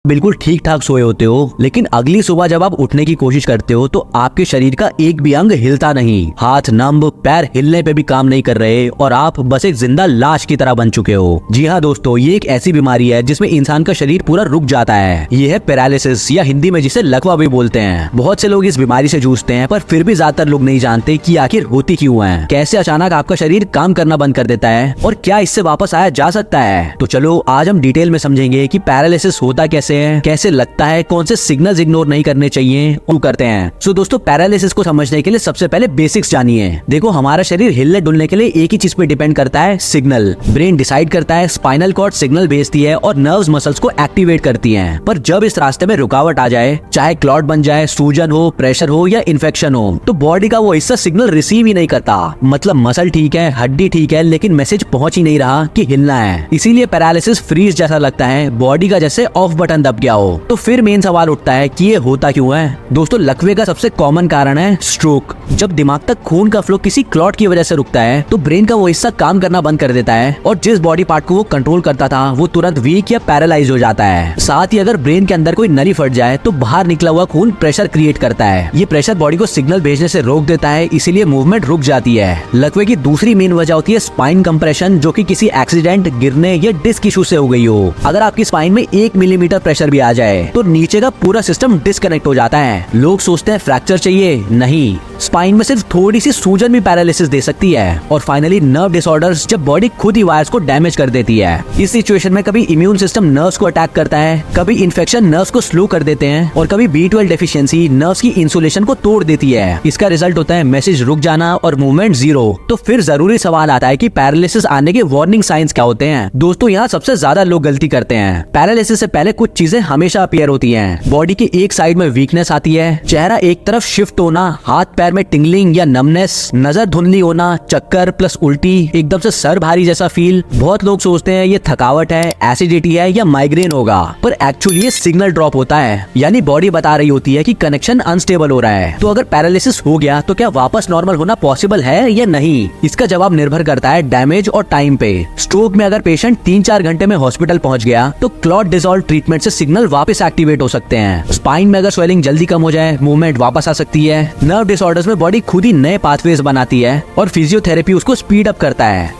बिल्कुल ठीक ठाक सोए होते हो, लेकिन अगली सुबह जब आप उठने की कोशिश करते हो तो आपके शरीर का एक भी अंग हिलता नहीं, हाथ नम, पैर हिलने पे भी काम नहीं कर रहे और आप बस एक जिंदा लाश की तरह बन चुके हो। जी हाँ दोस्तों, ये एक ऐसी बीमारी है जिसमें इंसान का शरीर पूरा रुक जाता है। ये है पैरालिसिस, या हिंदी में जिसे लकवा भी बोलते हैं। बहुत से लोग इस बीमारी से जूझते हैं, पर फिर भी ज्यादातर लोग नहीं जानते कि आखिर होती क्यों है, कैसे अचानक आपका शरीर काम करना बंद कर देता है और क्या इससे वापस आया जा सकता है। तो चलो आज हम डिटेल में समझेंगे कि पैरालिसिस होता कैसे लगता है, कौन से सिग्नल्स इग्नोर नहीं करने चाहिए, वो करते हैं। सो दोस्तों, पैरालिसिस को समझने के लिए सबसे पहले बेसिक्स जानिए। देखो, हमारा शरीर हिलने डुलने के लिए एक ही चीज पे डिपेंड करता है, सिग्नल। ब्रेन डिसाइड करता है, स्पाइनल कॉर्ड सिग्नल भेजती है और नर्व्स मसल्स को एक्टिवेट करती हैं। पर जब इस रास्ते में रुकावट आ जाए, चाहे क्लॉट बन जाए, सूजन हो, प्रेशर हो या इन्फेक्शन हो, तो बॉडी का वो हिस्सा सिग्नल रिसीव ही नहीं करता। मतलब मसल ठीक है, हड्डी ठीक है, लेकिन मैसेज पहुंच ही नहीं रहा कि हिलना है। इसीलिए पैरालिसिस फ्रीज जैसा लगता है, बॉडी का जैसे ऑफ बटन दब गया हो। तो फिर मेन सवाल उठता है कि ये होता क्यों है। दोस्तों, लकवे का सबसे कॉमन कारण है स्ट्रोक। जब दिमाग तक खून का फ्लो किसी क्लॉट की वजह से रुकता है, तो ब्रेन का वो हिस्सा काम करना बंद कर देता है और जिस बॉडी पार्ट को वो कंट्रोल करता था, वो तुरंत वीक या पैरालाइज हो जाता है। साथ ही अगर ब्रेन के अंदर कोई नली फट जाए, तो बाहर निकला हुआ खून प्रेशर क्रिएट करता है। ये प्रेशर बॉडी को सिग्नल भेजने से रोक देता है, इसीलिए मूवमेंट रुक जाती है। लकवे की दूसरी मेन वजह होती है स्पाइन कंप्रेशन, जो कि किसी एक्सीडेंट, गिरने या डिस्क इशू से हो गई हो। अगर आपकी स्पाइन में 1 मिलीमीटर प्रेशर भी आ जाए, तो नीचे का पूरा सिस्टम डिस्कनेक्ट हो जाता है। लोग सोचते हैं फ्रैक्चर चाहिए, नहीं, स्पाइन में सिर्फ थोड़ी सी सूजन भी पैरालिसिस दे सकती है। और फाइनली नर्व डिसऑर्डर्स, जब बॉडी खुद ही वायर्स को डैमेज कर देती है। इस सिचुएशन में कभी इम्यून सिस्टम नर्व्स को अटैक करता है, कभी इन्फेक्शन नर्व्स को स्लो कर देते हैं और कभी B12 डेफिशिएंसी नर्व्स की इंसुलेशन को तोड़ देती है। इसका रिजल्ट होता है मैसेज रुक जाना और मूवमेंट जीरो। तो फिर जरूरी सवाल आता है कि पैरालिसिस आने के वार्निंग साइंस क्या होते हैं। दोस्तों, यहाँ सबसे ज्यादा लोग गलती करते हैं। पैरालिसिस से पहले कुछ चीजें हमेशा अपीयर होती हैं। बॉडी के एक साइड में वीकनेस आती है, चेहरा एक तरफ शिफ्ट होना, हाथ पैर में टिंगलिंग या नमनेस, नजर धुंधली होना, चक्कर प्लस उल्टी, एकदम से सर भारी जैसा फील। बहुत लोग सोचते हैं ये थकावट है, एसिडिटी है या माइग्रेन होगा, पर एक्चुअली ये सिग्नल ड्रॉप होता है। यानी बॉडी बता रही होती है कि कनेक्शन अनस्टेबल हो रहा है। तो अगर पैरालिसिस हो गया तो क्या वापस नॉर्मल होना पॉसिबल है या नहीं? इसका जवाब निर्भर करता है डैमेज और टाइम पे। स्ट्रोक में अगर पेशेंट 3-4 घंटे में हॉस्पिटल पहुंच गया, तो क्लॉट डिसॉल्व ट्रीटमेंट से सिग्नल वापस एक्टिवेट हो सकते हैं। स्पाइन में अगर स्वेलिंग जल्दी कम हो जाए, मूवमेंट वापस आ सकती है। नर्व डिसऑर्डर्स में बॉडी खुद ही नए पाथवेज बनाती है और फिजियोथेरेपी उसको स्पीड अप करता है।